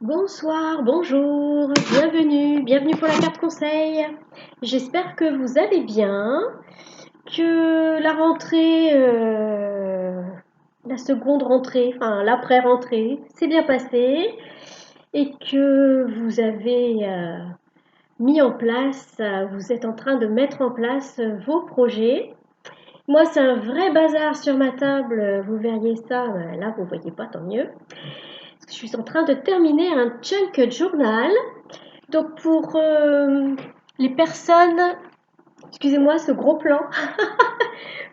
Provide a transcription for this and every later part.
Bonsoir, bonjour, bienvenue pour la carte conseil. J'espère que vous allez bien, que la rentrée, la seconde rentrée, enfin l'après-rentrée, s'est bien passée et que vous avez mis en place, vous êtes en train de mettre en place vos projets. Moi, c'est un vrai bazar sur ma table, vous verriez ça, là vous voyez pas, tant mieux. Je suis en train de terminer un junk journal. Donc pour les personnes, excusez-moi ce gros plan,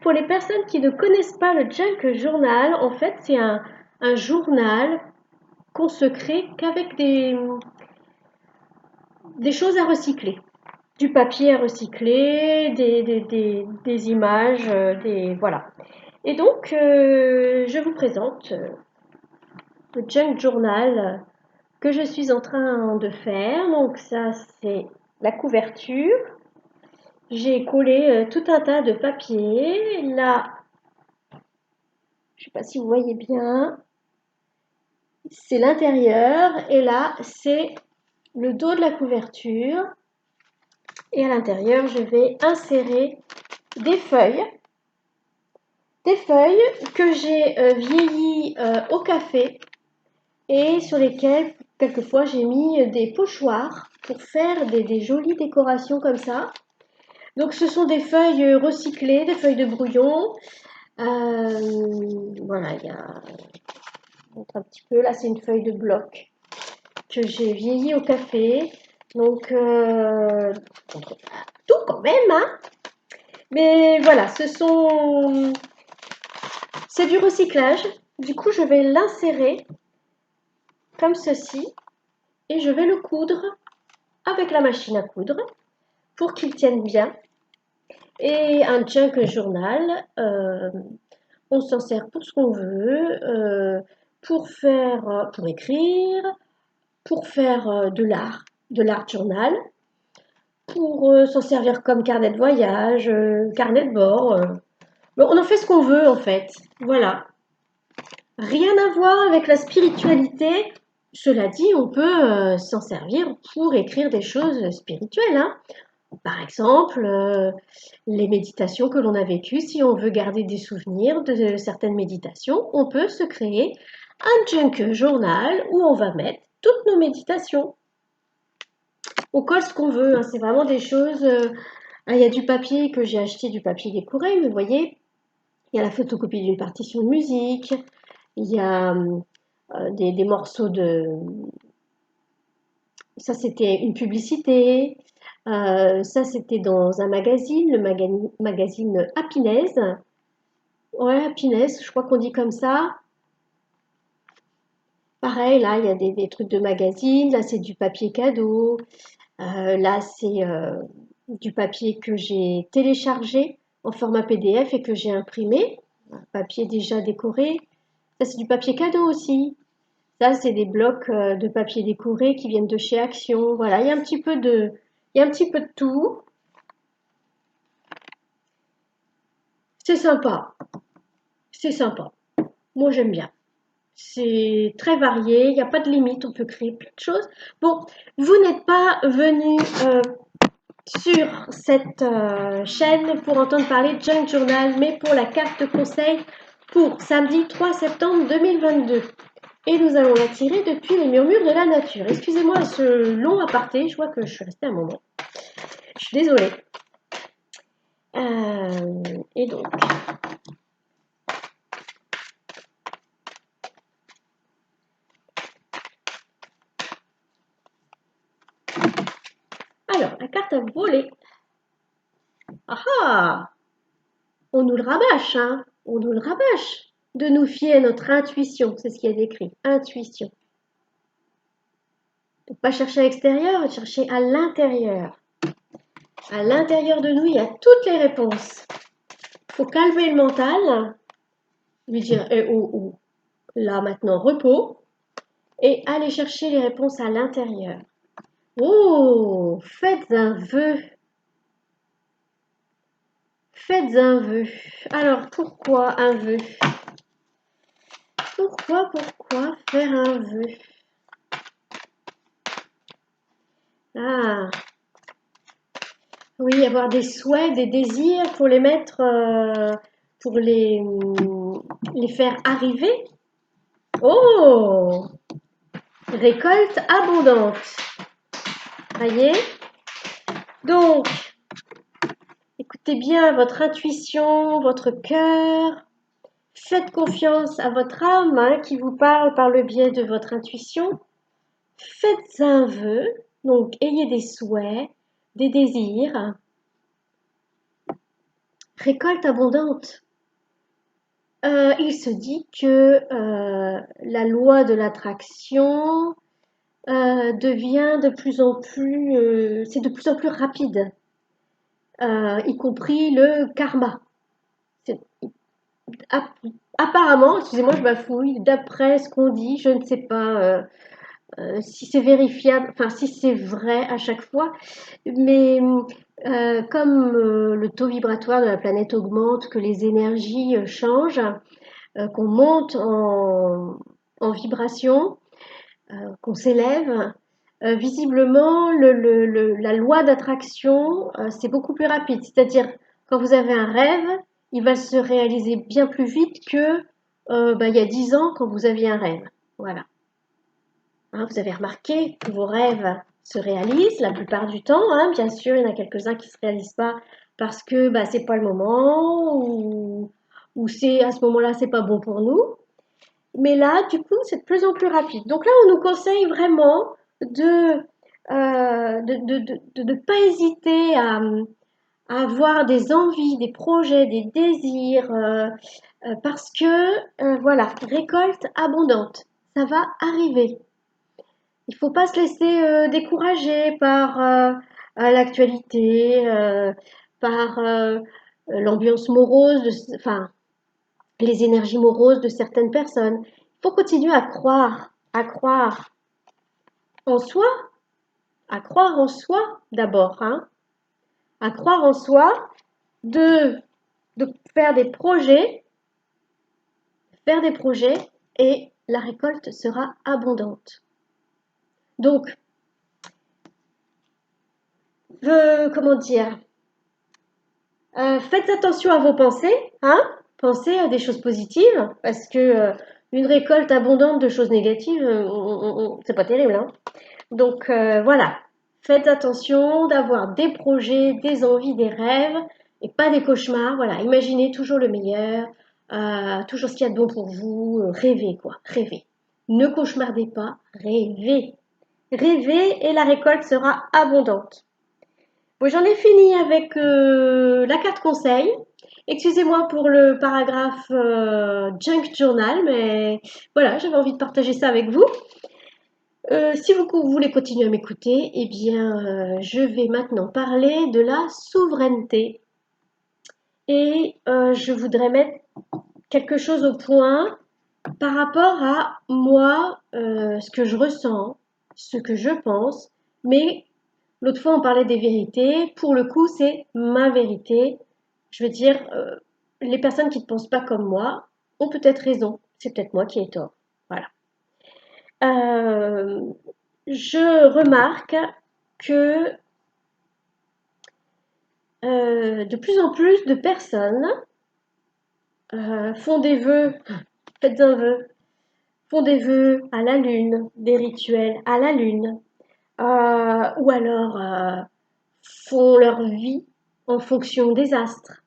pour les personnes qui ne connaissent pas le junk journal, en fait c'est un journal qu'on se crée qu'avec des choses à recycler. Du papier à recycler, des images, voilà. Et donc je vous présente le junk journal que je suis en train de faire. Donc ça c'est la couverture. J'ai collé tout un tas de papiers. Là, je ne sais pas si vous voyez bien, c'est l'intérieur et là, c'est le dos de la couverture. Et à l'intérieur, je vais insérer des feuilles que j'ai vieillies au café et sur lesquelles, quelquefois, j'ai mis des pochoirs pour faire des jolies décorations comme ça. Donc, ce sont des feuilles recyclées, des feuilles de brouillon. Voilà, il y a un petit peu. Là, c'est une feuille de bloc que j'ai vieilli au café. Donc, tout quand même, hein. Mais voilà, c'est du recyclage. Du coup, je vais l'insérer comme ceci et je vais le coudre avec la machine à coudre pour qu'il tienne bien. Et un junk journal, on s'en sert pour ce qu'on veut, pour écrire, pour faire de l'art journal, pour s'en servir comme carnet de voyage, carnet de bord. Bon, on en fait ce qu'on veut en fait. Voilà. Rien à voir avec la spiritualité. Cela dit, on peut s'en servir pour écrire des choses spirituelles, hein. Par exemple, les méditations que l'on a vécues, si on veut garder des souvenirs de certaines méditations, on peut se créer un junk journal où on va mettre toutes nos méditations. On colle ce qu'on veut, hein, c'est vraiment des choses. Il y a du papier que j'ai acheté, du papier décoré, mais vous voyez, il y a la photocopie d'une partition de musique, il y a des morceaux de. Ça, c'était une publicité. Ça, c'était dans un magazine, le magazine Happiness. Ouais, Happiness, je crois qu'on dit comme ça. Pareil, là, il y a des trucs de magazine. Là, c'est du papier cadeau. Là, c'est du papier que j'ai téléchargé en format PDF et que j'ai imprimé. Un papier déjà décoré. Ça, c'est du papier cadeau aussi. Ça, c'est des blocs de papier décoré qui viennent de chez Action. Voilà, il y a un petit peu de tout. C'est sympa. C'est sympa. Moi, j'aime bien. C'est très varié. Il n'y a pas de limite. On peut créer plein de choses. Bon, vous n'êtes pas venu sur cette chaîne pour entendre parler de Junk Journal, mais pour la carte de conseil pour samedi 3 septembre 2022. Et nous allons la tirer depuis les murmures de la nature. Excusez-moi ce long aparté, je vois que je suis restée un moment. Je suis désolée. Et donc, alors, la carte à voler. Ah ah, on nous le rabâche, hein. On nous le rabâche. De nous fier à notre intuition, c'est ce qu'il y a d'écrit. Intuition. Ne pas chercher à l'extérieur, chercher à l'intérieur. À l'intérieur de nous, il y a toutes les réponses. Il faut calmer le mental, lui dire oh, oh, là maintenant repos, et aller chercher les réponses à l'intérieur. Oh, faites un vœu. Faites un vœu. Alors, pourquoi un vœu? Pourquoi faire un vœu? Ah, oui, avoir des souhaits, des désirs pour les mettre, pour les faire arriver. Oh! Récolte abondante. Voyez? Donc, écoutez bien votre intuition, votre cœur. Faites confiance à votre âme hein, qui vous parle par le biais de votre intuition. Faites un vœu, donc ayez des souhaits, des désirs. Récolte abondante. Il se dit que la loi de l'attraction devient de plus en plus, c'est de plus en plus rapide, y compris le karma. C'est- Apparemment, excusez-moi, je bafouille, d'après ce qu'on dit, je ne sais pas si c'est vérifiable, enfin si c'est vrai à chaque fois, mais comme le taux vibratoire de la planète augmente, que les énergies changent, qu'on monte en vibration, qu'on s'élève, visiblement, la loi d'attraction, c'est beaucoup plus rapide. C'est-à-dire, quand vous avez un rêve, il va se réaliser bien plus vite que il y a 10 ans quand vous aviez un rêve. Voilà. Hein, vous avez remarqué que vos rêves se réalisent la plupart du temps. Hein. Bien sûr, il y en a quelques-uns qui ne se réalisent pas parce que c'est pas le moment ou c'est à ce moment-là, c'est pas bon pour nous. Mais là, du coup, c'est de plus en plus rapide. Donc là, on nous conseille vraiment de ne pas hésiter à avoir des envies, des projets, des désirs, parce que, voilà, récolte abondante, ça va arriver. Il ne faut pas se laisser décourager par l'actualité, par l'ambiance morose, enfin, les énergies moroses de certaines personnes. Il faut continuer à croire en soi, à croire en soi d'abord, hein, à croire en soi, de, de faire des projets et la récolte sera abondante. Donc, comment dire, faites attention à vos pensées, hein, pensez à des choses positives, parce que une récolte abondante de choses négatives, c'est pas terrible, hein. Donc voilà, faites attention d'avoir des projets, des envies, des rêves et pas des cauchemars. Voilà, imaginez toujours le meilleur, toujours ce qu'il y a de bon pour vous. Rêvez quoi, rêvez. Ne cauchemardez pas, rêvez. Rêvez et la récolte sera abondante. Bon, j'en ai fini avec la carte conseil. Excusez-moi pour le paragraphe Junk Journal, mais voilà, j'avais envie de partager ça avec vous. Si vous voulez continuer à m'écouter, eh bien, je vais maintenant parler de la souveraineté. Et je voudrais mettre quelque chose au point par rapport à moi, ce que je ressens, ce que je pense. Mais l'autre fois, on parlait des vérités. Pour le coup, c'est ma vérité. Je veux dire, les personnes qui ne pensent pas comme moi ont peut-être raison. C'est peut-être moi qui ai tort. Voilà. Euh, je remarque que de plus en plus de personnes font des vœux, faites un vœu, font des vœux à la lune, des rituels à la lune, ou alors font leur vie en fonction des astres.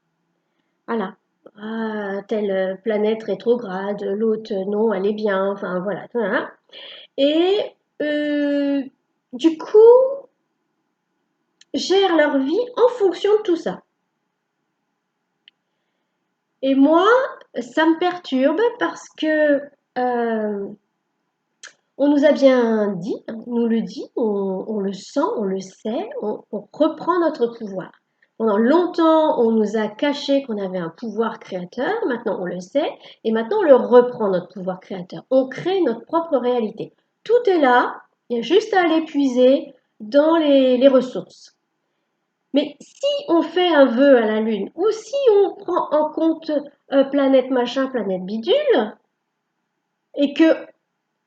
Voilà. Ah, telle planète rétrograde, l'autre non, elle est bien, enfin voilà. Voilà. Et euh, du coup, gèrent leur vie en fonction de tout ça. Et moi, ça me perturbe parce que on nous a bien dit, on nous le dit, on le sent, on le sait, on reprend notre pouvoir. Pendant longtemps, on nous a caché qu'on avait un pouvoir créateur, maintenant on le sait, et maintenant on le reprend, notre pouvoir créateur. On crée notre propre réalité. Tout est là, il y a juste à aller puiser dans les ressources. Mais si on fait un vœu à la Lune, ou si on prend en compte planète machin, planète bidule, et que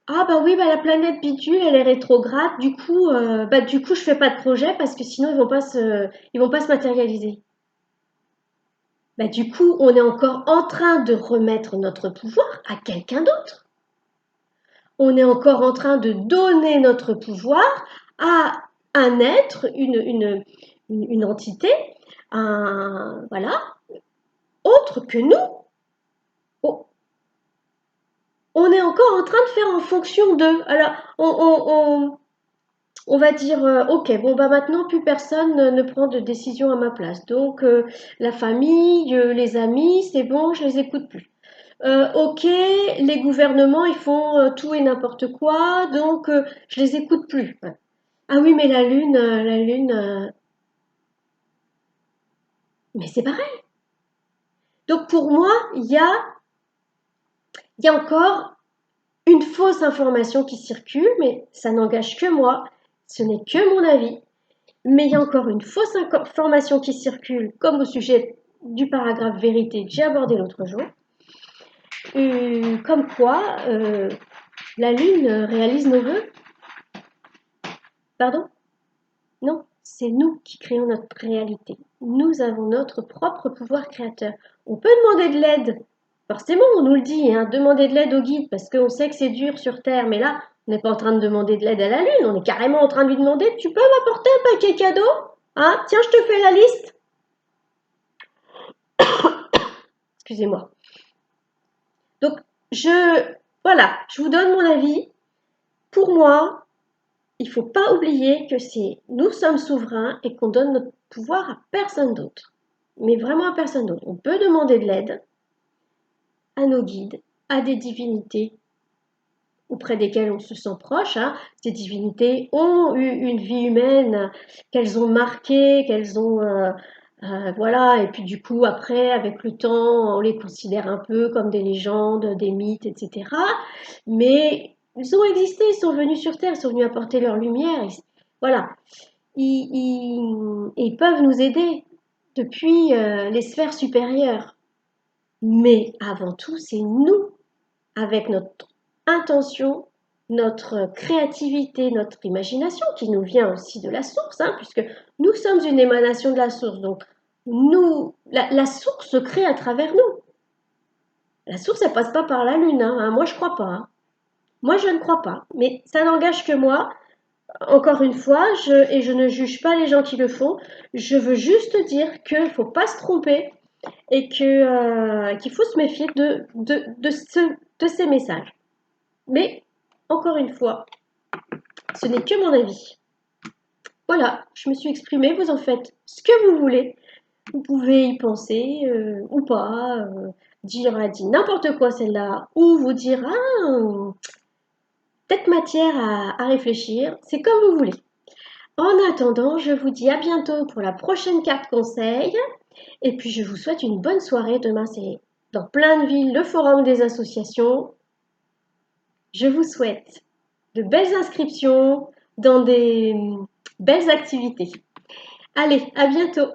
Ah bah oui, bah la planète bidule, elle est rétrograde. Du coup, je fais pas de projet parce que sinon ils vont pas se matérialiser. Bah du coup, on est encore en train de remettre notre pouvoir à quelqu'un d'autre. On est encore en train de donner notre pouvoir à un être, une entité, voilà, autre que nous. On, on est encore en train de faire en fonction d'eux. Alors, on va dire, ok, bon bah maintenant plus personne ne prend de décision à ma place. Donc la famille, les amis, c'est bon, je les écoute plus. Ok, les gouvernements ils font tout et n'importe quoi, donc je les écoute plus. Ouais. Ah oui, mais la lune, mais c'est pareil. Donc pour moi, il y a encore une fausse information qui circule, mais ça n'engage que moi. Ce n'est que mon avis. Mais il y a encore une fausse information qui circule, comme au sujet du paragraphe vérité que j'ai abordé l'autre jour, comme quoi la Lune réalise nos vœux. Pardon? Non, c'est nous qui créons notre réalité. Nous avons notre propre pouvoir créateur. On peut demander de l'aide. Forcément, on nous le dit, hein, demander de l'aide au guide, parce qu'on sait que c'est dur sur Terre. Mais là, on n'est pas en train de demander de l'aide à la Lune, on est carrément en train de lui demander, tu peux m'apporter un paquet cadeau? Hein, tiens, je te fais la liste. Excusez-moi. Donc, voilà, je vous donne mon avis. Pour moi, il ne faut pas oublier que nous sommes souverains et qu'on donne notre pouvoir à personne d'autre. Mais vraiment à personne d'autre. On peut demander de l'aide à nos guides, à des divinités auprès desquelles on se sent proche. Hein. Ces divinités ont eu une vie humaine, qu'elles ont marquée, qu'elles ont... voilà, et puis du coup, après, avec le temps, on les considère un peu comme des légendes, des mythes, etc. Mais ils ont existé, ils sont venus sur Terre, ils sont venus apporter leur lumière. Voilà, ils peuvent nous aider depuis les sphères supérieures. Mais avant tout, c'est nous avec notre intention, notre créativité, notre imagination, qui nous vient aussi de la source, hein, puisque nous sommes une émanation de la source. Donc, la source se crée à travers nous. La source, elle passe pas par la lune. Hein. Moi, je crois pas. Hein. Moi, je ne crois pas. Mais ça n'engage que moi. Encore une fois, et je ne juge pas les gens qui le font. Je veux juste dire qu'il ne faut pas se tromper et qu'il faut se méfier de ces messages. Mais, encore une fois, ce n'est que mon avis. Voilà, je me suis exprimée, vous en faites ce que vous voulez. Vous pouvez y penser ou pas, dire, elle a dit n'importe quoi celle-là, ou vous dire, ah, peut-être matière à réfléchir, c'est comme vous voulez. En attendant, je vous dis à bientôt pour la prochaine carte conseil, et puis je vous souhaite une bonne soirée. Demain, c'est dans plein de villes le forum des associations. Je vous souhaite de belles inscriptions dans des belles activités. Allez, à bientôt!